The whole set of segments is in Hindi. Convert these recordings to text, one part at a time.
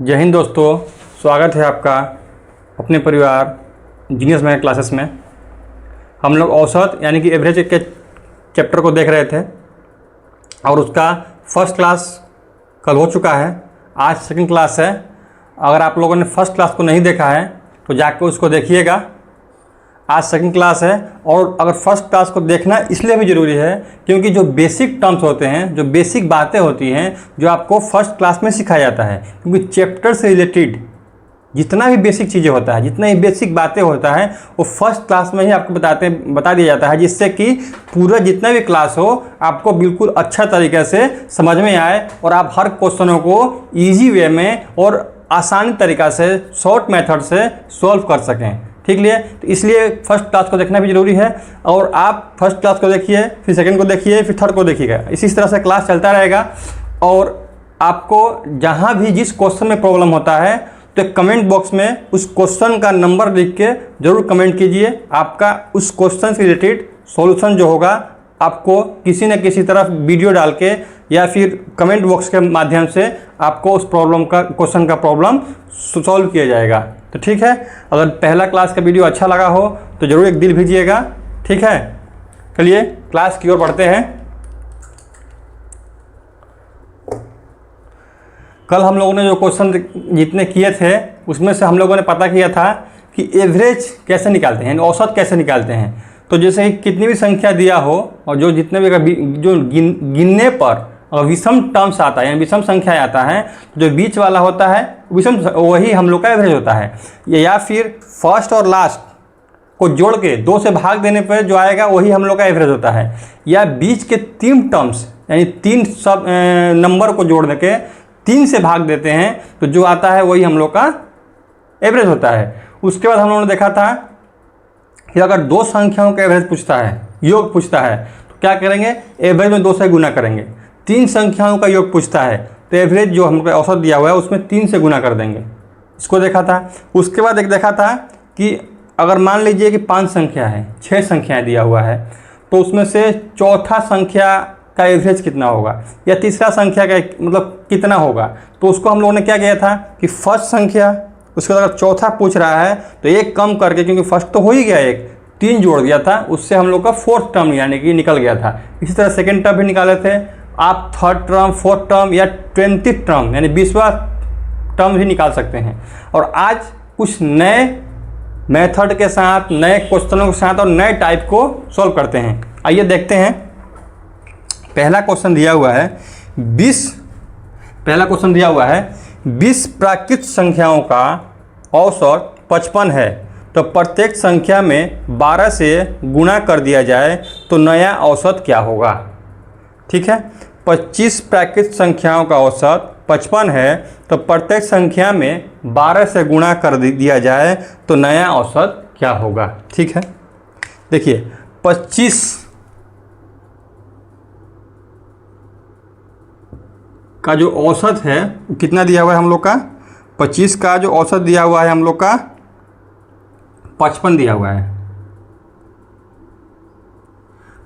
जय हिंद दोस्तों, स्वागत है आपका अपने परिवार जीनियस मैथ क्लासेस में। हम लोग औसत यानी कि एवरेज के चैप्टर को देख रहे थे और उसका फर्स्ट क्लास कल हो चुका है। आज सेकंड क्लास है। अगर आप लोगों ने फर्स्ट क्लास को नहीं देखा है तो जाके उसको देखिएगा। आज सेकंड क्लास है और अगर फर्स्ट क्लास को देखना इसलिए भी ज़रूरी है क्योंकि जो बेसिक टर्म्स होते हैं, जो बेसिक बातें होती हैं, जो आपको फर्स्ट क्लास में सिखाया जाता है, क्योंकि चैप्टर से रिलेटेड जितना भी बेसिक चीज़ें होता है, जितना भी बेसिक बातें होता है, वो फर्स्ट क्लास में ही आपको बता दिया जाता है, जिससे कि पूरा जितना भी क्लास हो आपको बिल्कुल अच्छा तरीके से समझ में आए और आप हर क्वेश्चनों को ईजी वे में और आसानी तरीक़ा से शॉर्ट मेथड से सॉल्व कर सकें। ठीक लिए, तो इसलिए फर्स्ट क्लास को देखना भी ज़रूरी है। और आप फर्स्ट क्लास को देखिए, फिर सेकंड को देखिए, फिर थर्ड को देखिएगा। इसी तरह से क्लास चलता रहेगा। और आपको जहाँ भी जिस क्वेश्चन में प्रॉब्लम होता है तो कमेंट बॉक्स में उस क्वेश्चन का नंबर लिख के ज़रूर कमेंट कीजिए। आपका उस क्वेश्चन से रिलेटेड सॉल्यूशन जो होगा आपको किसी न किसी तरफ वीडियो डाल के या फिर कमेंट बॉक्स के माध्यम से आपको उस क्वेश्चन का प्रॉब्लम सॉल्व किया जाएगा। तो ठीक है, अगर पहला क्लास का वीडियो अच्छा लगा हो तो ज़रूर एक दिल भेजिएगा। ठीक है, चलिए क्लास की ओर बढ़ते हैं। कल हम लोगों ने जो क्वेश्चन जितने किए थे उसमें से हम लोगों ने पता किया था कि एवरेज कैसे निकालते हैं, औसत कैसे निकालते हैं। तो जैसे ही कितनी भी संख्या दिया हो और जो जितने भी जो गिनने पर विषम टर्म्स आता है यानी विषम संख्या आता है, जो बीच वाला होता है विषम, वही हम लोग का एवरेज होता है। या फिर फर्स्ट और लास्ट को जोड़ के 2 से भाग देने पर जो आएगा वही हम लोग का एवरेज होता है। या बीच के 3 टर्म्स यानी 3 सब नंबर को जोड़ के 3 से भाग देते हैं तो जो आता है वही हम लोग का एवरेज होता है। उसके बाद हम लोगों ने देखा था कि अगर 2 संख्याओं का एवरेज पूछता है, योग पूछता है, तो क्या करेंगे, एवरेज में 2 से गुना करेंगे। 3 संख्याओं का योग पूछता है तो एवरेज जो हमको औसत दिया हुआ है उसमें 3 से गुना कर देंगे। इसको देखा था। उसके बाद एक देखा था कि अगर मान लीजिए कि 5 संख्या है, 6 संख्याएं दिया हुआ है, तो उसमें से चौथा संख्या का एवरेज कितना होगा या तीसरा संख्या का मतलब कितना होगा। तो उसको हम लोगों ने क्या किया था कि फर्स्ट संख्या, उसके बाद अगर चौथा पूछ रहा है तो एक कम करके, क्योंकि फर्स्ट तो हो ही गया, एक 3 जोड़ दिया था, उससे हम लोग का 4th टर्म यानी कि निकल गया था। इसी तरह सेकेंड टर्म भी निकाले थे। आप 3rd टर्म, 4th टर्म या 20th टर्म यानी 20वां टर्म भी निकाल सकते हैं। और आज कुछ नए मेथड के साथ, नए क्वेश्चनों के साथ और नए टाइप को सॉल्व करते हैं। आइए देखते हैं। पहला क्वेश्चन दिया हुआ है 20 प्राकृत संख्याओं का औसत 55 है, तो प्रत्येक संख्या में 12 से गुणा कर दिया जाए तो नया औसत क्या होगा। ठीक है, 25 प्राकृत संख्याओं का औसत 55 है, तो प्रत्येक संख्या में 12 से गुणा कर दिया जाए तो नया औसत क्या होगा। ठीक है, देखिए 25 का जो औसत है कितना दिया हुआ है हम लोग का, 25 का जो औसत दिया हुआ है हम लोग का 55 दिया हुआ है।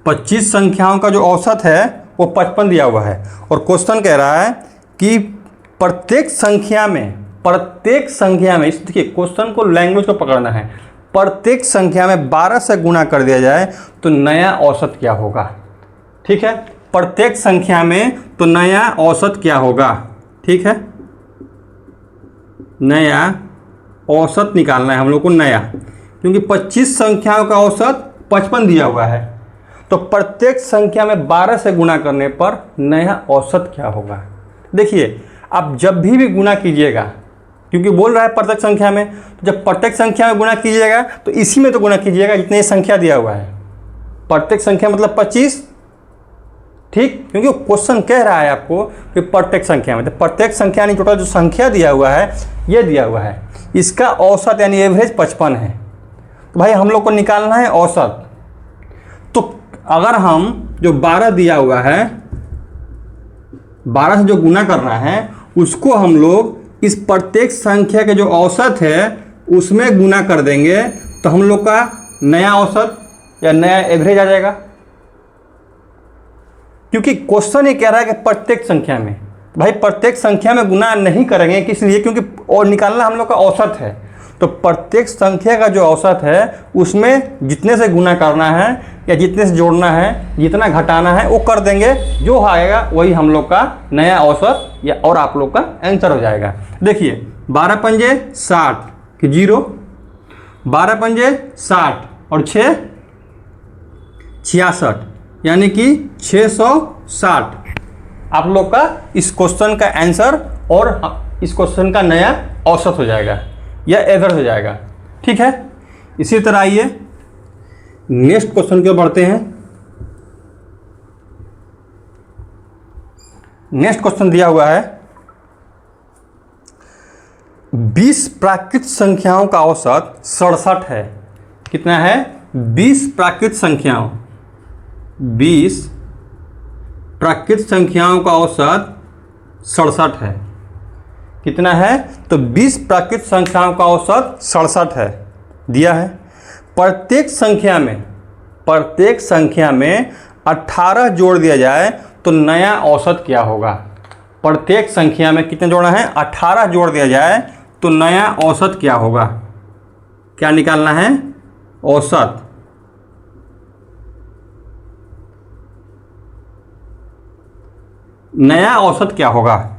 25 संख्याओं का जो औसत है वो 55 दिया हुआ है और क्वेश्चन कह रहा है कि प्रत्येक संख्या में इस देखिए क्वेश्चन को, लैंग्वेज को पकड़ना है। प्रत्येक संख्या में 12 से गुणा कर दिया जाए तो नया औसत क्या होगा। ठीक है, प्रत्येक संख्या में तो नया औसत क्या होगा। ठीक है, नया औसत निकालना है हम लोग को नया, क्योंकि 25 संख्याओं का औसत 55 दिया हुआ है, तो प्रत्येक संख्या में 12 से गुणा करने पर नया औसत क्या होगा। देखिए आप जब भी गुणा कीजिएगा, क्योंकि बोल रहा है प्रत्येक संख्या में, तो जब प्रत्येक संख्या में गुणा कीजिएगा तो इसी में तो गुणा कीजिएगा जितने संख्या दिया हुआ है। प्रत्येक संख्या मतलब 25। ठीक, क्योंकि क्वेश्चन कह रहा है आपको कि प्रत्येक संख्या में, तो प्रत्येक संख्या यानी टोटल जो संख्या दिया हुआ है ये दिया हुआ है, इसका औसत यानी एवरेज 55 है। तो भाई हम लोग को निकालना है औसत। तो अगर हम जो 12 दिया हुआ है, 12 से जो गुना करना है उसको हम लोग इस प्रत्येक संख्या के जो औसत है उसमें गुना कर देंगे तो हम लोग का नया औसत या नया एवरेज आ जाएगा। क्योंकि क्वेश्चन ये कह रहा है कि प्रत्येक संख्या में, तो भाई प्रत्येक संख्या में गुना नहीं करेंगे, किस लिए? क्योंकि और निकालना हम लोग का औसत है। तो प्रत्येक संख्या का जो औसत है उसमें जितने से गुना करना है या जितने से जोड़ना है, जितना घटाना है वो कर देंगे, जो आएगा वही हम लोग का नया औसत या और आप लोग का आंसर हो जाएगा। देखिए 12 पंजे 60 कि 0, 12 पंजे 60 और 6 66, यानी कि 660 आप लोग का इस क्वेश्चन का आंसर और इस क्वेश्चन का नया औसत हो जाएगा या एवरेज हो जाएगा। ठीक है, इसी तरह आइए नेक्स्ट क्वेश्चन की ओर बढ़ते हैं। नेक्स्ट क्वेश्चन दिया हुआ है 20 प्राकृत संख्याओं का औसत 67 है। कितना है? 20 प्राकृत संख्याओं, 20 प्राकृत संख्याओं का औसत 67 है। कितना है? तो 20 प्राकृत संख्याओं का औसत 67 है, दिया है। प्रत्येक संख्या में 18 जोड़ दिया जाए तो नया औसत क्या होगा? प्रत्येक संख्या में कितने जोड़ना है? 18 जोड़ दिया जाए तो नया औसत क्या होगा? क्या निकालना है? औसत। नया औसत क्या होगा?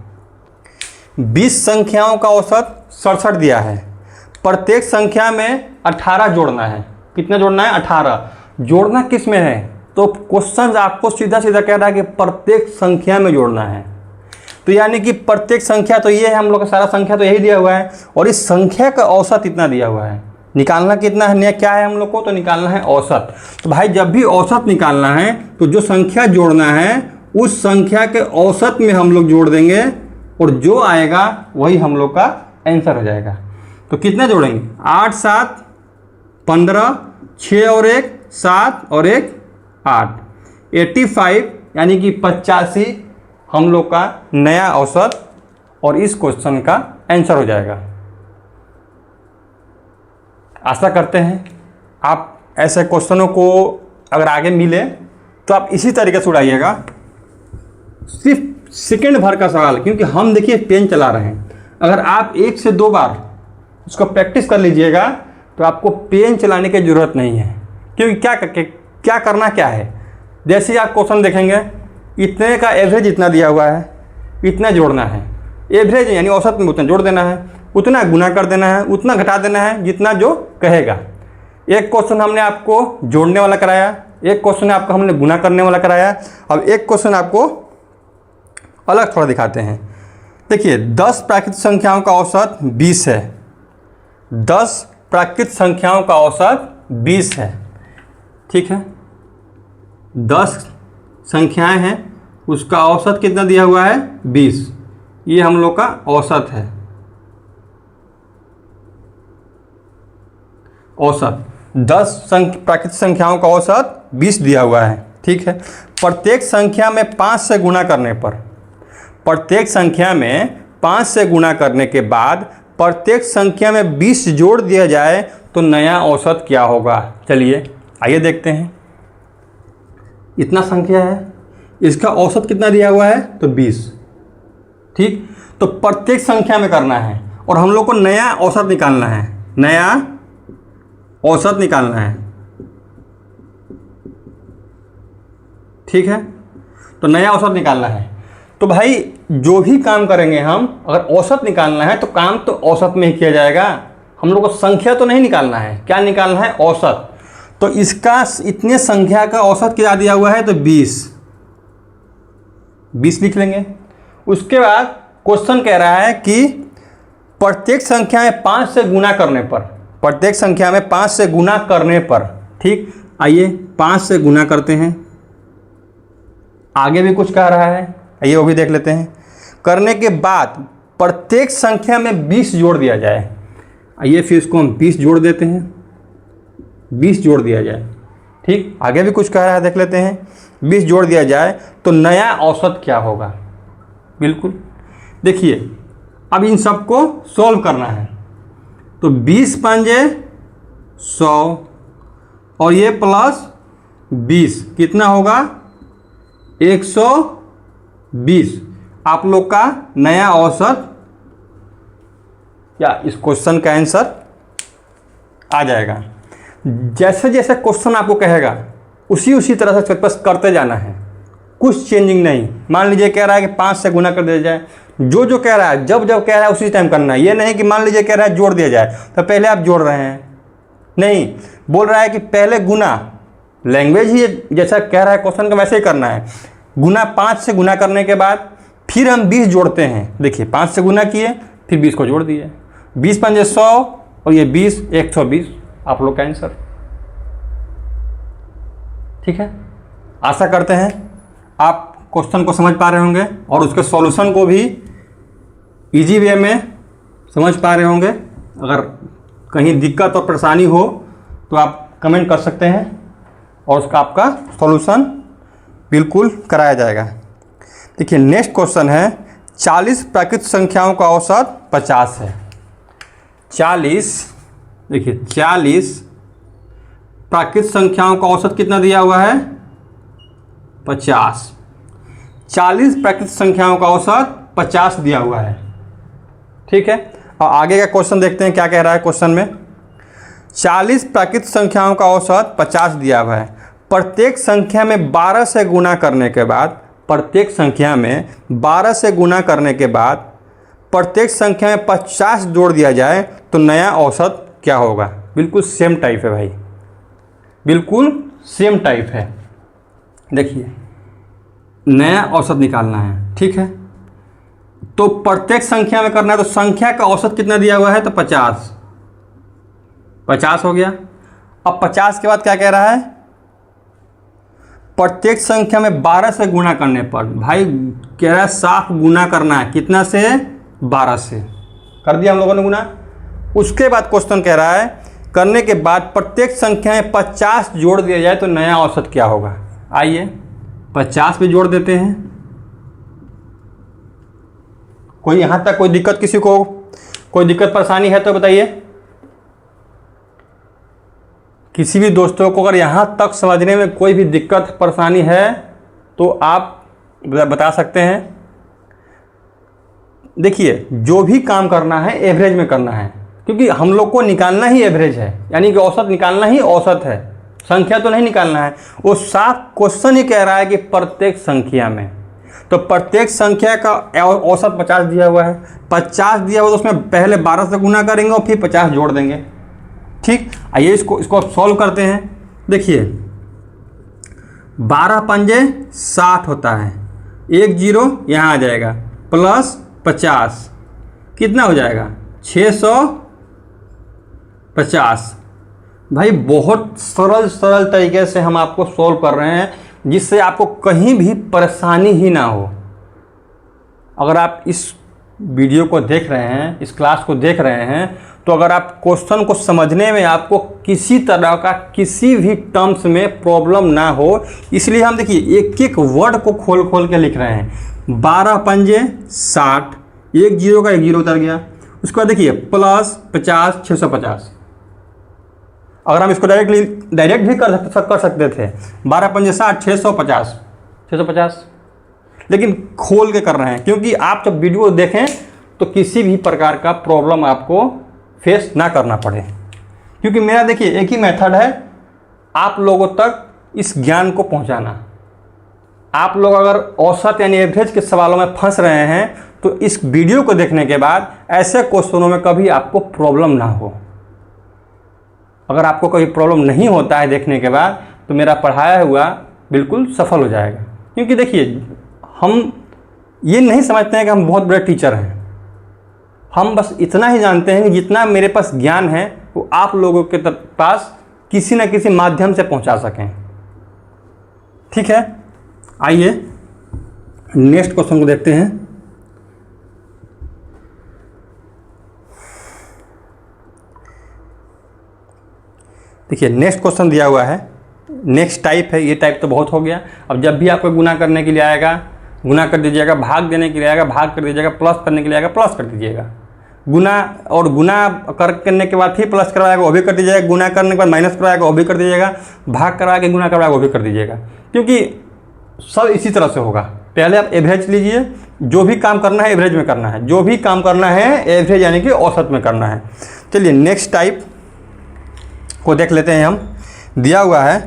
20 संख्याओं का औसत 67 दिया है, प्रत्येक संख्या में 18 जोड़ना है। कितना जोड़ना है? 18। जोड़ना किस में है? तो क्वेश्चन आपको सीधा सीधा कह रहा है कि प्रत्येक संख्या में जोड़ना है। तो यानी कि प्रत्येक संख्या तो ये है, हम लोग का सारा संख्या तो यही दिया हुआ है और इस संख्या का औसत इतना दिया हुआ है। निकालना कितना है? क्या है हम लोग को? तो निकालना है औसत। तो भाई जब भी औसत निकालना है तो जो संख्या जोड़ना है उस संख्या के औसत में हम लोग जोड़ देंगे और जो आएगा वही हम लोग का आंसर हो जाएगा। तो कितना जोड़ेंगे? 8 7 15, 6 और 1 7 और 1 8, 85 यानी कि 85 हम लोग का नया औसत और इस क्वेश्चन का आंसर हो जाएगा। आशा करते हैं आप ऐसे क्वेश्चनों को अगर आगे मिले तो आप इसी तरीके से उड़ाइएगा। सिर्फ सेकंड भर का सवाल, क्योंकि हम देखिए पेन चला रहे हैं। अगर आप 1 से 2 बार उसको प्रैक्टिस कर लीजिएगा तो आपको पेन चलाने की ज़रूरत नहीं है। क्योंकि क्या करना क्या है, जैसे ही आप क्वेश्चन देखेंगे इतने का एवरेज इतना दिया हुआ है, इतना जोड़ना है। एवरेज यानी औसत में उतना जोड़ देना है, उतना गुना कर देना है, उतना घटा देना है जितना जो कहेगा। एक क्वेश्चन हमने आपको जोड़ने वाला कराया, एक क्वेश्चन आपको हमने गुना करने वाला कराया। अब एक क्वेश्चन आपको अलग थोड़ा दिखाते हैं। देखिए 10 प्राकृत संख्याओं का औसत 20 है। 10 प्राकृत संख्याओं का औसत 20 है। ठीक है, 10 संख्याएं हैं, उसका औसत कितना दिया हुआ है? 20। ये हम लोग का औसत है। औसत 10 प्राकृत संख्याओं का औसत 20 दिया हुआ है। ठीक है, प्रत्येक संख्या में 5 से गुणा करने पर, प्रत्येक संख्या में 5 से गुणा करने के बाद प्रत्येक संख्या में 20 जोड़ दिया जाए तो नया औसत क्या होगा? चलिए आइए देखते हैं। इतना संख्या है, इसका औसत कितना दिया हुआ है? तो 20। ठीक, तो प्रत्येक संख्या में करना है और हम लोग को नया औसत निकालना है। नया औसत निकालना है। ठीक है, तो नया औसत निकालना है। तो भाई जो भी काम करेंगे हम, अगर औसत निकालना है तो काम तो औसत में ही किया जाएगा। हम लोग को संख्या तो नहीं निकालना है। क्या निकालना है? औसत। तो इसका इतने संख्या का औसत क्या दिया हुआ है? तो 20 लिख लेंगे। उसके बाद क्वेश्चन कह रहा है कि प्रत्येक संख्या में 5 से गुना करने पर, प्रत्येक संख्या में 5 से गुना करने पर। ठीक, आइए 5 से गुना करते हैं। आगे भी कुछ कह रहा है, आइए वो भी देख लेते हैं। करने के बाद प्रत्येक संख्या में 20 जोड़ दिया जाए। आइए फिर इसको हम 20 जोड़ देते हैं, 20 जोड़ दिया जाए। ठीक, आगे भी कुछ कह रहा है, देख लेते हैं। 20 जोड़ दिया जाए तो नया औसत क्या होगा? बिल्कुल देखिए, अब इन सबको सॉल्व करना है। तो 20 पंजे 100 और ये प्लस 20 कितना होगा? 120। आप लोग का नया औसत या इस क्वेश्चन का आंसर आ जाएगा। जैसे जैसे क्वेश्चन आपको कहेगा उसी तरह से बस करते जाना है, कुछ चेंजिंग नहीं। मान लीजिए कह रहा है कि 5 से गुना कर दिया जाए, जो कह रहा है जब कह रहा है उसी टाइम करना है। ये नहीं कि मान लीजिए कह रहा है जोड़ दिया जाए तो पहले आप जोड़ रहे हैं, नहीं, बोल रहा है कि पहले गुना, लैंग्वेज ही जैसा कह रहा है क्वेश्चन का वैसे ही करना है। गुना 5 से गुना करने के बाद फिर हम 20 जोड़ते हैं। देखिए 5 से गुना किए फिर 20 को जोड़ दिए, 20 पंजे 100 और ये 20 120, आप लोग का आंसर। ठीक है, आशा करते हैं आप क्वेश्चन को समझ पा रहे होंगे और उसके सॉल्यूशन को भी इजी वे में समझ पा रहे होंगे। अगर कहीं दिक्कत और परेशानी हो तो आप कमेंट कर सकते हैं और उसका आपका सॉल्यूशन बिल्कुल कराया जाएगा। देखिए नेक्स्ट क्वेश्चन है, 40 प्राकृतिक संख्याओं का औसत 50 है। 40, देखिए 40 प्राकृतिक संख्याओं का औसत कितना दिया हुआ है? 50। 40 प्राकृतिक संख्याओं का औसत 50 दिया हुआ है। ठीक है, और आगे का क्वेश्चन देखते हैं क्या कह रहा है क्वेश्चन में। 40 प्राकृतिक संख्याओं का औसत 50 दिया हुआ है। प्रत्येक संख्या में 12 से गुना करने के बाद, प्रत्येक संख्या में 12 से गुना करने के बाद प्रत्येक संख्या में 50 जोड़ दिया जाए तो नया औसत क्या होगा? बिल्कुल सेम टाइप है भाई, बिल्कुल सेम टाइप है। देखिए नया औसत निकालना है, ठीक है, तो प्रत्येक संख्या में करना है। तो संख्या का औसत कितना दिया हुआ है? तो 50 हो गया। अब 50 के बाद क्या कह रहा है? प्रत्येक संख्या में 12 से गुना करने पर, भाई कह रहा है साफ गुना करना है, कितना से? 12 से। कर दिया हम लोगों ने गुना। उसके बाद क्वेश्चन कह रहा है करने के बाद प्रत्येक संख्या में 50 जोड़ दिया जाए तो नया औसत क्या होगा? आइए 50 भी जोड़ देते हैं। कोई यहाँ तक कोई दिक्कत, किसी को कोई दिक्कत परेशानी है तो बताइए। किसी भी दोस्तों को अगर यहाँ तक समझने में कोई भी दिक्कत परेशानी है तो आप बता सकते हैं। देखिए जो भी काम करना है एवरेज में करना है, क्योंकि हम लोग को निकालना ही एवरेज है, यानी कि औसत निकालना ही औसत है, संख्या तो नहीं निकालना है। वो साफ क्वेश्चन ही कह रहा है कि प्रत्येक संख्या में, तो प्रत्येक संख्या का औसत 50 दिया हुआ है। 50 दिया हुआ तो उसमें पहले 12 से गुना करेंगे और फिर 50 जोड़ देंगे। ठीक, आइए इसको सॉल्व करते हैं। देखिए 12 पंजे 60 होता है, 1 0 यहाँ आ जाएगा, प्लस 50 कितना हो जाएगा? 650। भाई बहुत सरल तरीके से हम आपको सॉल्व कर रहे हैं, जिससे आपको कहीं भी परेशानी ही ना हो। अगर आप इस वीडियो को देख रहे हैं, इस क्लास को देख रहे हैं, तो अगर आप क्वेश्चन को समझने में आपको किसी तरह का किसी भी टर्म्स में प्रॉब्लम ना हो, इसलिए हम देखिए एक एक वर्ड को खोल के लिख रहे हैं। 12 पंजे 60, 1 0 का 1 0 उतर गया। उसके बाद देखिए प्लस 50 650। अगर हम इसको डायरेक्ट भी कर सकते थे, 12 पंजे 60 650, लेकिन खोल के कर रहे हैं क्योंकि आप जब वीडियो देखें तो किसी भी प्रकार का प्रॉब्लम आपको फेस ना करना पड़े। क्योंकि मेरा देखिए एक ही मेथड है आप लोगों तक इस ज्ञान को पहुंचाना। आप लोग अगर औसत यानी एवरेज के सवालों में फंस रहे हैं तो इस वीडियो को देखने के बाद ऐसे क्वेश्चनों में कभी आपको प्रॉब्लम ना हो। अगर आपको कोई प्रॉब्लम नहीं होता है देखने के बाद तो मेरा पढ़ाया हुआ बिल्कुल सफल हो जाएगा। क्योंकि देखिए हम ये नहीं समझते हैं कि हम बहुत बड़े टीचर हैं, हम बस इतना ही जानते हैं कि जितना मेरे पास ज्ञान है वो आप लोगों के पास किसी न किसी माध्यम से पहुंचा सकें। ठीक है, आइए नेक्स्ट क्वेश्चन को देखते हैं। देखिए नेक्स्ट क्वेश्चन दिया हुआ है, नेक्स्ट टाइप है। ये टाइप तो बहुत हो गया। अब जब भी आपको गुना करने के लिए आएगा गुना कर दीजिएगा, भाग देने के लिए आएगा भाग कर दीजिएगा, प्लस करने के लिए आएगा प्लस कर दीजिएगा। गुना और गुना करने के बाद फिर प्लस करवाएगा वो भी कर दीजिएगा, गुना करने के बाद माइनस करवाएगा वो भी कर दीजिएगा, भाग करवा के गुना करवाएगा वो भी कर दीजिएगा, क्योंकि सब इसी तरह से होगा। पहले आप एवरेज लीजिए, जो भी काम करना है एवरेज में करना है, जो भी काम करना है एवरेज यानी कि औसत में करना है। चलिए नेक्स्ट टाइप को देख लेते हैं हम। दिया हुआ है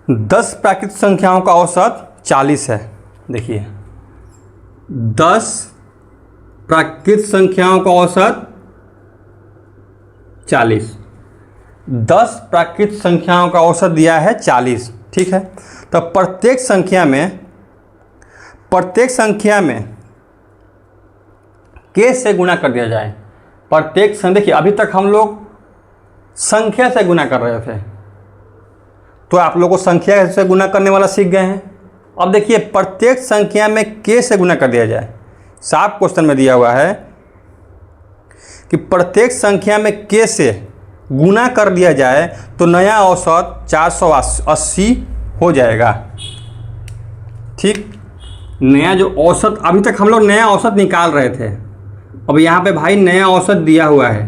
10 प्राकृतिक संख्याओं का औसत 40 है। देखिए 10 प्राकृतिक संख्याओं का औसत 40, 10 प्राकृतिक संख्याओं का औसत दिया है 40, ठीक है। तो प्रत्येक संख्या में के से गुणा कर दिया जाए। प्रत्येक संख्या, देखिए अभी तक हम लोग संख्या से गुणा कर रहे थे, तो आप लोगों को संख्या से गुणा करने वाला सीख गए हैं। अब देखिए प्रत्येक संख्या में के से गुणा कर दिया जाए। साफ क्वेश्चन में दिया हुआ है कि प्रत्येक संख्या में के से गुणा कर दिया जाए तो नया औसत 480 हो जाएगा, ठीक। नया जो औसत, अभी तक हम लोग नया औसत निकाल रहे थे, अब यहाँ पे भाई नया औसत दिया हुआ है।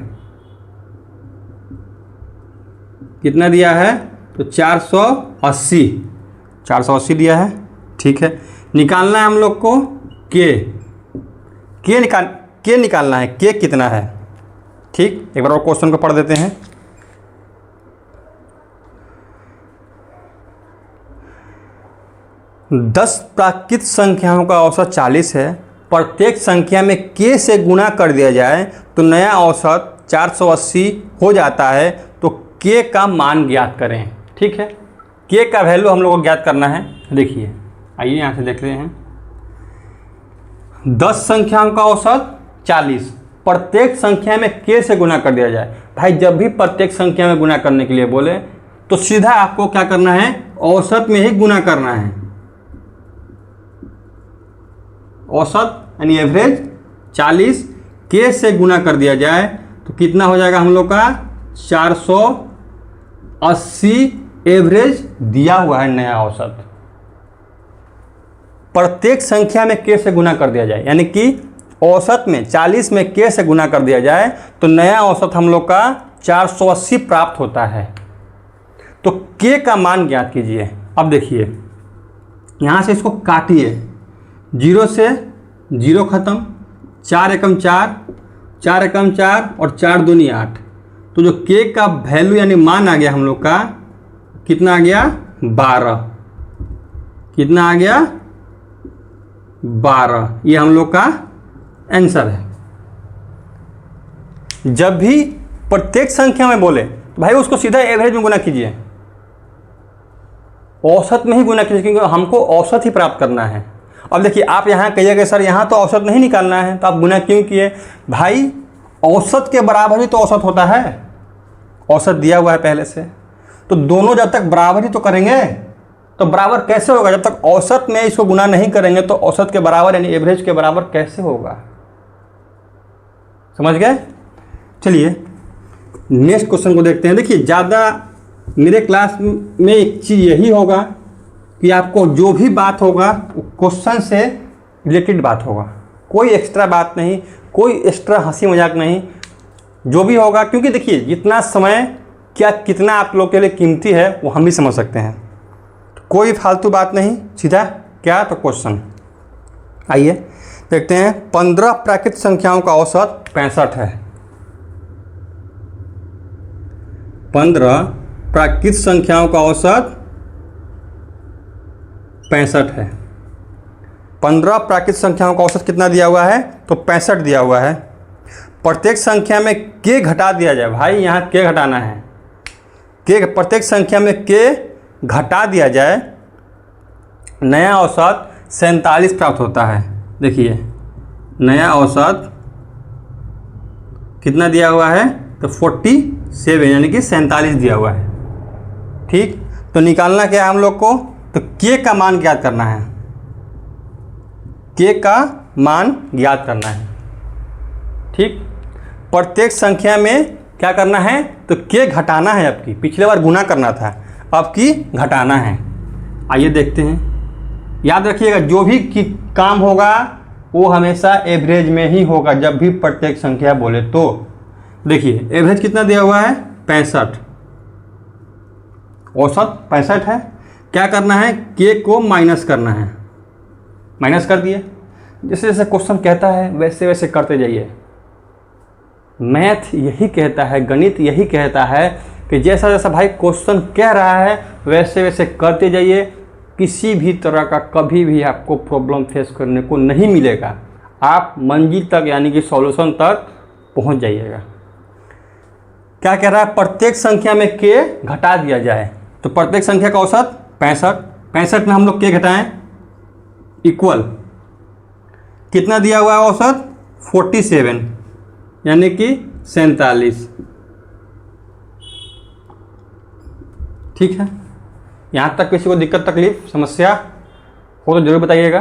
कितना दिया है? तो 480 दिया है, ठीक है। निकालना है हम लोग को के निकालना है, के कितना है, ठीक। एक बार और क्वेश्चन को पढ़ देते हैं। दस प्राकृतिक संख्याओं का औसत 40 है। प्रत्येक संख्या में के से गुणा कर दिया जाए तो नया औसत 480 हो जाता है। तो के का मान ज्ञात करें, ठीक है। के का वैल्यू हम लोग को ज्ञात करना है। देखिए आइए यहाँ से देखते हैं। 10 संख्याओं का औसत 40, प्रत्येक संख्या में के से गुणा कर दिया जाए। भाई जब भी प्रत्येक संख्या में गुणा करने के लिए बोले तो सीधा आपको क्या करना है? औसत में ही गुणा करना है। औसत यानी एवरेज 40 के से गुणा कर दिया जाए तो कितना हो जाएगा हम लोग का? 480 एवरेज दिया हुआ है नया औसत। प्रत्येक संख्या में के से गुणा कर दिया जाए, यानी कि औसत में 40 में के से गुणा कर दिया जाए तो नया औसत हम लोग का 480 प्राप्त होता है। तो के का मान ज्ञात कीजिए। अब देखिए यहाँ से इसको काटिए, 0 से 0 खत्म, 4 एकम 4, 4 एकम 4 और 4 दूनी 8। तो जो के का वैल्यू यानी मान आ गया हम लोग का, कितना आ गया? 12। कितना आ गया? 12। ये हम लोग का आंसर है। जब भी प्रत्येक संख्या में बोले तो भाई उसको सीधा एवरेज में गुना कीजिए, औसत में ही गुना कीजिए, क्योंकि हमको औसत ही प्राप्त करना है। अब देखिए आप यहाँ कहिएगा सर यहाँ तो औसत नहीं निकालना है, तो आप गुना क्यों किए? भाई औसत के बराबर ही तो औसत होता है, औसत दिया हुआ है पहले से। तो दोनों जब तक बराबर ही तो करेंगे, तो बराबर कैसे होगा? जब तक औसत में इसको गुना नहीं करेंगे तो औसत के बराबर यानी एवरेज के बराबर कैसे होगा? समझ गए? चलिए नेक्स्ट क्वेश्चन को देखते हैं। देखिए ज़्यादा मेरे क्लास में एक चीज़ यही होगा कि आपको जो भी बात होगा वो क्वेश्चन से रिलेटेड बात होगा, कोई एक्स्ट्रा बात नहीं, कोई एक्स्ट्रा हंसी मजाक नहीं, जो भी होगा। क्योंकि देखिए जितना समय क्या कितना आप लोग के लिए कीमती है वो हम भी समझ सकते हैं। तो कोई फालतू बात नहीं, सीधा क्या? तो क्वेश्चन। आइए देखते हैं। 15 प्राकृतिक संख्याओं का औसत 65 है। 15 प्राकृतिक संख्याओं का औसत 65 है। 15 प्राकृतिक संख्याओं का औसत कितना दिया हुआ है? तो 65 दिया हुआ है। प्रत्येक संख्या में के घटा दिया जाए। भाई यहाँ के घटाना है, के प्रत्येक संख्या में के घटा दिया जाए, नया औसत 47 प्राप्त होता है। देखिए नया औसत कितना दिया हुआ है? तो 47 यानी कि 47 दिया हुआ है, ठीक। तो निकालना क्या है हम लोग को? तो के का मान ज्ञात करना है, के का मान ज्ञात करना है, ठीक। प्रत्येक संख्या में क्या करना है? तो के घटाना है। आपकी पिछले बार गुना करना था, अब की घटाना है। आइए देखते हैं। याद रखिएगा जो भी काम होगा वो हमेशा एवरेज में ही होगा जब भी प्रत्येक संख्या बोले तो। देखिए एवरेज कितना दिया हुआ है? 65। औसत 65 है। क्या करना है, के को माइनस करना है। माइनस कर दिए, जैसे जैसे क्वेश्चन कहता है वैसे वैसे करते जाइए। मैथ यही कहता है, गणित यही कहता है कि जैसा जैसा भाई क्वेश्चन कह रहा है वैसे वैसे करते जाइए। किसी भी तरह का कभी भी आपको प्रॉब्लम फेस करने को नहीं मिलेगा। आप मंजिल तक यानी कि सॉल्यूशन तक पहुंच जाइएगा। क्या कह रहा है, प्रत्येक संख्या में के घटा दिया जाए। तो प्रत्येक संख्या का औसत 65, 65 में हम लोग के घटाएं इक्वल कितना दिया हुआ है औसत 47 यानी कि 47। ठीक है, यहाँ तक किसी को दिक्कत तकलीफ समस्या हो तो जरूर बताइएगा।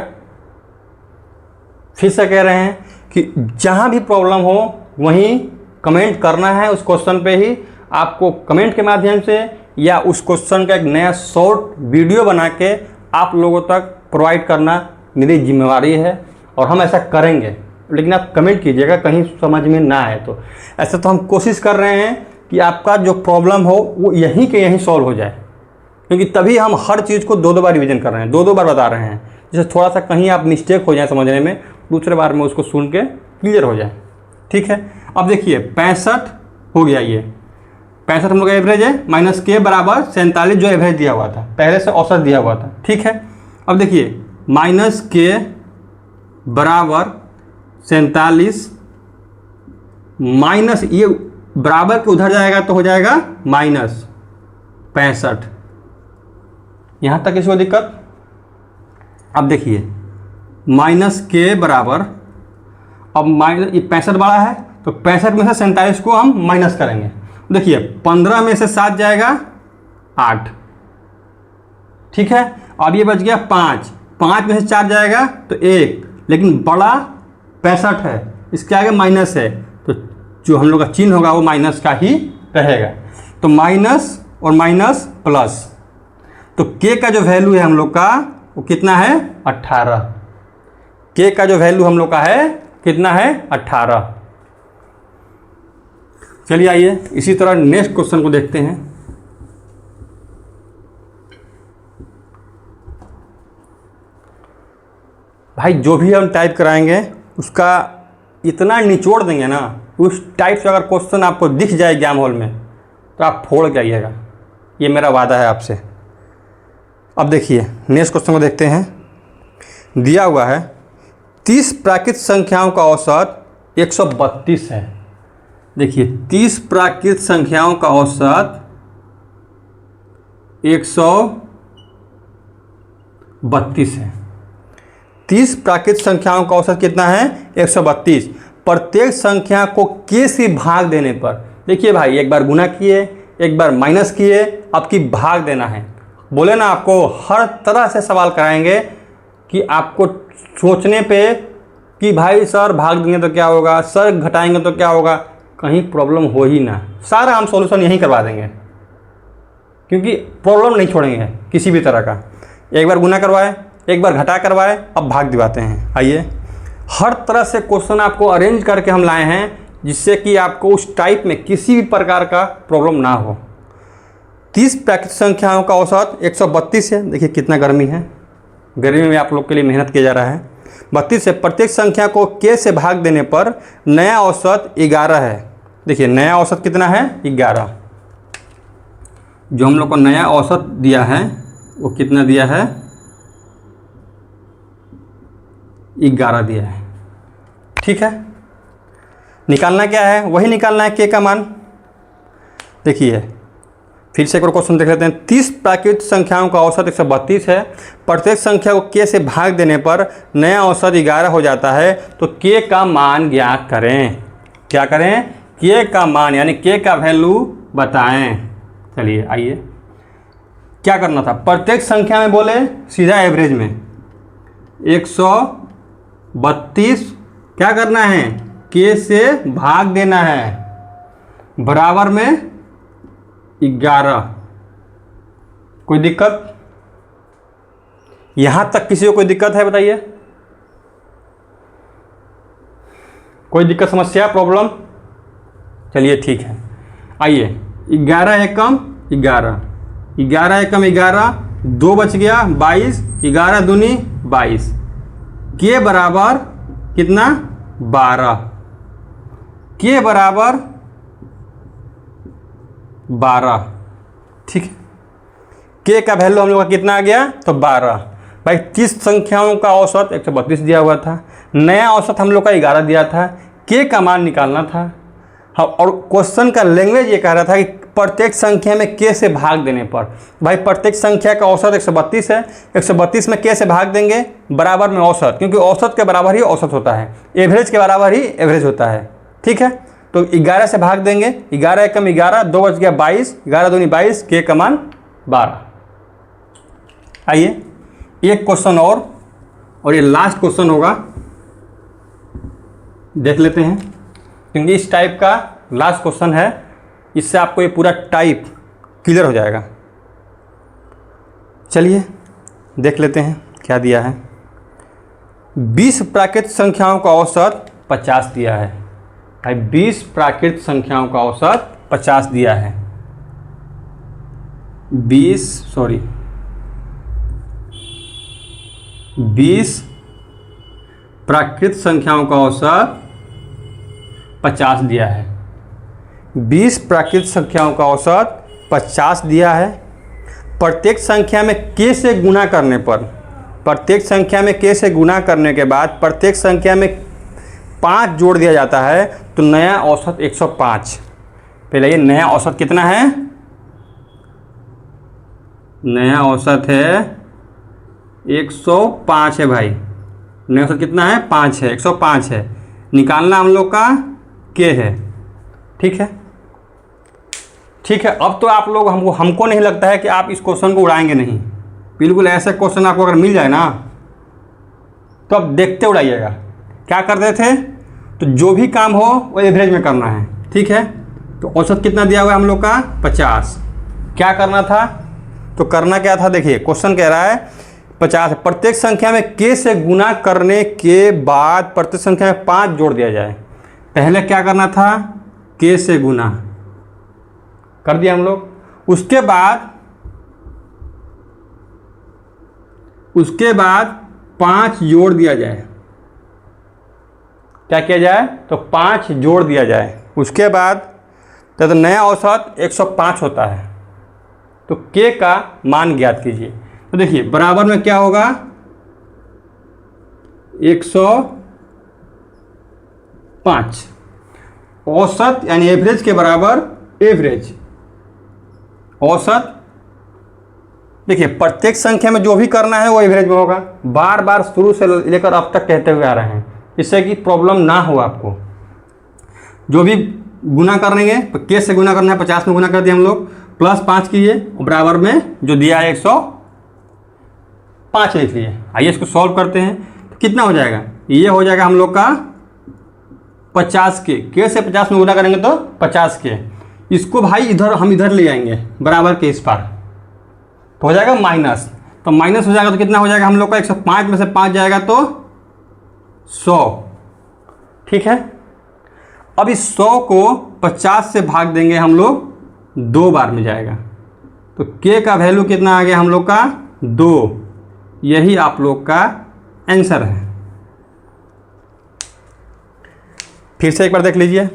फिर से कह रहे हैं कि जहाँ भी प्रॉब्लम हो वहीं कमेंट करना है। उस क्वेश्चन पे ही आपको कमेंट के माध्यम से या उस क्वेश्चन का एक नया शॉर्ट वीडियो बना के आप लोगों तक प्रोवाइड करना मेरी जिम्मेवारी है और हम ऐसा करेंगे। लेकिन आप कमेंट कीजिएगा, कहीं समझ में ना आए तो। ऐसे तो हम कोशिश कर रहे हैं कि आपका जो प्रॉब्लम हो वो यहीं के यहीं सॉल्व हो जाए, क्योंकि तभी हम हर चीज़ को 2-2 बार रिवीजन कर रहे हैं, 2-2 बार बता रहे हैं। जैसे थोड़ा सा कहीं आप मिस्टेक हो जाए समझने में, दूसरे बार में उसको सुन के क्लियर हो जाए। ठीक है, अब देखिए 65 हो गया। ये 65 हम लोग का एवरेज है, माइनस के बराबर 47 जो एवरेज दिया हुआ था, पहले से औसत दिया हुआ था। ठीक है, अब देखिए माइनस के बराबर 47 माइनस ये बराबर के उधर जाएगा तो हो जाएगा माइनस 65। यहाँ तक किसी को दिक्कत? अब देखिए माइनस के बराबर, अब माइनस ये 65 बड़ा है तो 65 में से 47 को हम माइनस करेंगे। देखिए 15 में से 7 जाएगा 8। ठीक है, अब ये बच गया 5, 5 में से 4 जाएगा तो 1, लेकिन बड़ा 65 है, इसके आगे माइनस है तो जो हम लोग का चिन्ह होगा वो माइनस का ही रहेगा। तो माइनस और माइनस प्लस, तो के का जो वैल्यू है हम लोग का वो कितना है 18। के का जो वैल्यू हम लोग का है कितना है 18। चलिए आइए इसी तरह नेक्स्ट क्वेश्चन को देखते हैं। भाई जो भी हम टाइप कराएंगे उसका इतना निचोड़ देंगे ना, उस टाइप से अगर क्वेश्चन आपको दिख जाए एग्जाम हॉल में तो आप फोड़ जाइएगा, ये मेरा वादा है आपसे। अब देखिए नेक्स्ट क्वेश्चन को देखते हैं। दिया हुआ है 30 प्राकृत संख्याओं का औसत 132 है। देखिए 30 प्राकृत संख्याओं का औसत 132 है। 30 प्राकृत संख्याओं का औसत कितना है 132। प्रत्येक संख्या को के से भाग देने पर, देखिए भाई एक बार गुना किए, एक बार माइनस किए, अब की भाग देना है। बोले ना आपको हर तरह से सवाल कराएंगे कि आपको सोचने पे कि भाई सर भाग देंगे तो क्या होगा, सर घटाएंगे तो क्या होगा, कहीं प्रॉब्लम हो ही ना। सारा हम सॉल्यूशन यहीं करवा देंगे, क्योंकि प्रॉब्लम नहीं छोड़ेंगे किसी भी तरह का। एक बार गुना करवाए, एक बार घटा करवाए, अब भाग दिवाते हैं। आइए हर तरह से क्वेश्चन आपको अरेंज करके हम लाए हैं जिससे कि आपको उस टाइप में किसी भी प्रकार का प्रॉब्लम ना हो। 30 प्राकृत संख्याओं का औसत 132 है। देखिए कितना गर्मी है, गर्मी में आप लोग के लिए मेहनत किया जा रहा है। 32 से प्रत्येक संख्या को के से भाग देने पर नया औसत 11 है। देखिए नया औसत कितना है 11। जो हम लोग को नया औसत दिया है वो कितना दिया है 11 दिया है। ठीक है, निकालना क्या है, वही निकालना है के का मान। देखिए फिर से एक और क्वेश्चन देख लेते हैं। 30 प्राकृत संख्याओं का औसत 132 है। प्रत्येक संख्या को के से भाग देने पर नया औसत 11 हो जाता है। तो के का मान ज्ञात करें। क्या करें, के का मान यानी के का वैल्यू बताएं। चलिए आइए क्या करना था, प्रत्येक संख्या में बोले सीधा एवरेज में 132 क्या करना है के से भाग देना है, बराबर में 11। कोई दिक्कत? यहां तक किसी को कोई दिक्कत है बताइए? कोई दिक्कत समस्या प्रॉब्लम? चलिए ठीक है, आइए 11 एकम 11, 11 एकम 11, 2 बच गया 22, 11 दूनी 22, के बराबर कितना 12, के बराबर 12। ठीक है, के का वैल्यू हम लोग का कितना आ गया तो 12। भाई 30 संख्याओं का औसत 132 दिया हुआ था, नया औसत हम लोग का 11 दिया था, के का मान निकालना था। हाँ, और क्वेश्चन का लैंग्वेज ये कह रहा था कि प्रत्येक संख्या में के से भाग देने पर। भाई प्रत्येक संख्या का औसत 132 है, 132 में के से भाग देंगे बराबर में औसत, क्योंकि औसत के बराबर ही औसत होता है, एवरेज के बराबर ही एवरेज होता है। ठीक है, तो 11 से भाग देंगे, 11 एकम 11, 2 बच गया 22, 11 दूनी 22, के का मान 12। आइए एक क्वेश्चन और ये लास्ट क्वेश्चन होगा, देख लेते हैं, क्योंकि इस टाइप का लास्ट क्वेश्चन है, इससे आपको ये पूरा टाइप क्लियर हो जाएगा। चलिए देख लेते हैं क्या दिया है। 20 प्राकृतिक संख्याओं का औसत 50 दिया है। भाई 20 प्राकृतिक संख्याओं का औसत 50 दिया है। 20 प्राकृतिक संख्याओं का औसत 50 दिया है। 20 प्राकृतिक संख्याओं का औसत 50 दिया है। प्रत्येक संख्या में के से गुणा करने पर, प्रत्येक संख्या में के से गुणा करने के बाद प्रत्येक संख्या में 5 जोड़ दिया जाता है, तो नया औसत 105। पहले ये नया औसत कितना है, नया औसत है 105 है। भाई नया औसत कितना है 5 है, 105 है। निकालना हम लोग का के है। ठीक है, ठीक है। अब तो आप लोग हमको नहीं लगता है कि आप इस क्वेश्चन को उड़ाएंगे नहीं। बिल्कुल ऐसा क्वेश्चन आपको अगर मिल जाए ना तो आप देखते उड़ाइएगा। क्या करते थे, तो जो भी काम हो वो एवरेज में करना है। ठीक है, तो औसत कितना दिया हुआ है हम लोग का 50। क्या करना था, तो करना क्या था, देखिए क्वेश्चन कह रहा है 50, प्रत्येक संख्या में के से गुना करने के बाद प्रत्येक संख्या में 5 जोड़ दिया जाए। पहले क्या करना था, के से गुना कर दिया हम लोग, उसके बाद 5 जोड़ दिया जाए। क्या किया जाए, तो 5 जोड़ दिया जाए। उसके बाद तो नया औसत 105 होता है। तो के का मान ज्ञात कीजिए। तो देखिए बराबर में क्या होगा, 105 औसत यानी एवरेज के बराबर एवरेज औसत। देखिए प्रत्येक संख्या में जो भी करना है वो एवरेज में होगा। बार बार शुरू से लेकर अब तक कहते हुए आ रहे हैं, इससे कि प्रॉब्लम ना हो आपको। जो भी गुना करेंगे के से गुना करना है, 50 में गुना कर दिया हम लोग, प्लस 5 कीजिए, बराबर में जो दिया है 105 लिख लिए। आइए इसको सॉल्व करते हैं, तो कितना हो जाएगा, ये हो जाएगा हम लोग का 50 के से 50 में गुना करेंगे तो 50 के। इसको भाई इधर हम इधर ले आएंगे बराबर के इस पार, तो हो जाएगा माइनस। तो माइनस हो जाएगा तो कितना हो जाएगा हम लोग का, 105 में से 5 जाएगा तो 100। ठीक है, अब इस 100 को 50 से भाग देंगे हम लोग, 2 बार में जाएगा। तो के का वैल्यू कितना आ गया हम लोग का 2। यही आप लोग का आंसर है। फिर से एक बार देख लीजिए,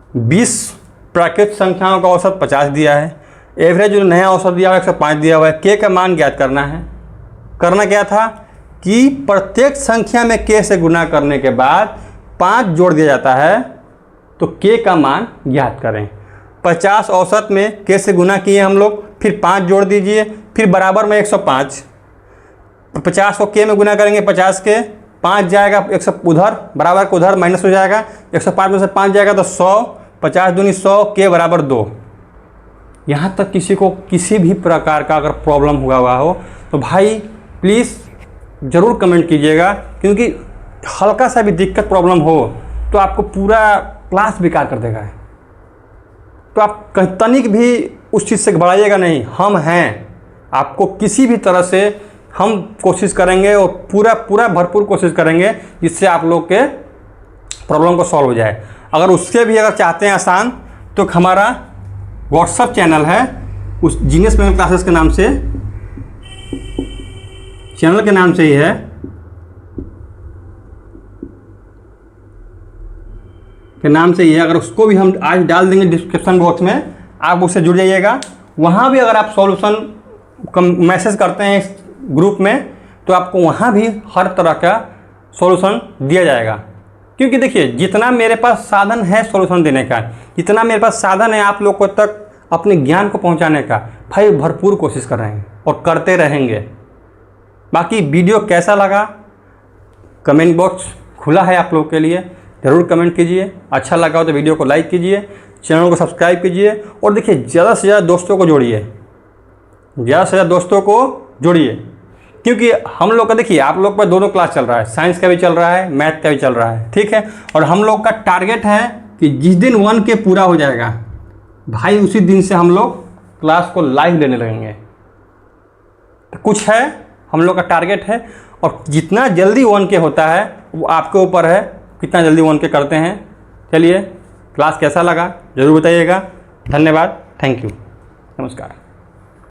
20 प्राकृतिक संख्याओं का औसत 50 दिया है, एवरेज जो नया औसत दिया हुआ है 105 दिया हुआ है। के का मान ज्ञात करना है। करना क्या था कि प्रत्येक संख्या में के से गुना करने के बाद 5 जोड़ दिया जाता है, तो के का मान ज्ञात करें। 50 औसत में के से गुना किए हम लोग, फिर 5 जोड़ दीजिए, फिर बराबर में 105। 50 को के में गुना करेंगे 50 के, 5 जाएगा 100 उधर, बराबर को उधर माइनस हो जाएगा, 105 में से 5 जाएगा तो 100, 50 दूनी 100, के बराबर 2। यहाँ तक किसी को किसी भी प्रकार का अगर प्रॉब्लम हुआ हो तो भाई प्लीज़ ज़रूर कमेंट कीजिएगा, क्योंकि हल्का सा भी दिक्कत प्रॉब्लम हो तो आपको पूरा क्लास बेकार कर देगा। तो आप तनिक भी उस चीज़ से घबराइएगा नहीं, हम हैं, आपको किसी भी तरह से हम कोशिश करेंगे और पूरा भरपूर कोशिश करेंगे जिससे आप लोग के प्रॉब्लम को सॉल्व हो जाए। अगर उससे भी अगर चाहते हैं आसान, तो हमारा व्हाट्सएप चैनल है, उस जीनियस मैथ क्लासेस के नाम से, चैनल के नाम से ही है, के नाम से ही है। अगर उसको भी हम आज डाल देंगे डिस्क्रिप्शन बॉक्स में, आप उससे जुड़ जाइएगा। वहाँ भी अगर आप सॉल्यूशन मैसेज करते हैं इस ग्रुप में, तो आपको वहाँ भी हर तरह का सॉल्यूशन दिया जाएगा। क्योंकि देखिए, जितना मेरे पास साधन है सॉल्यूशन देने का, जितना मेरे पास साधन है आप लोगों तक अपने ज्ञान को पहुँचाने का, भाई भरपूर कोशिश कर रहे हैं और करते रहेंगे। बाकी वीडियो कैसा लगा, कमेंट बॉक्स खुला है आप लोगों के लिए, ज़रूर कमेंट कीजिए। अच्छा लगा हो तो वीडियो को लाइक कीजिए, चैनल को सब्सक्राइब कीजिए और देखिए ज़्यादा से ज़्यादा दोस्तों को जोड़िए, ज़्यादा से ज़्यादा दोस्तों को जोड़िए। क्योंकि हम लोग का देखिए, आप लोग पर दोनों क्लास चल रहा है, साइंस का भी चल रहा है, मैथ का भी चल रहा है, ठीक है। और हम लोग का टारगेट है कि जिस दिन 1K पूरा हो जाएगा भाई, उसी दिन से हम लोग क्लास को लाइव लेने लगेंगे। तो कुछ है, हम लोग का टारगेट है, और जितना जल्दी 1K होता है वो आपके ऊपर है, कितना जल्दी 1K करते हैं। चलिए, क्लास कैसा लगा ज़रूर बताइएगा। धन्यवाद, थैंक यू, नमस्कार।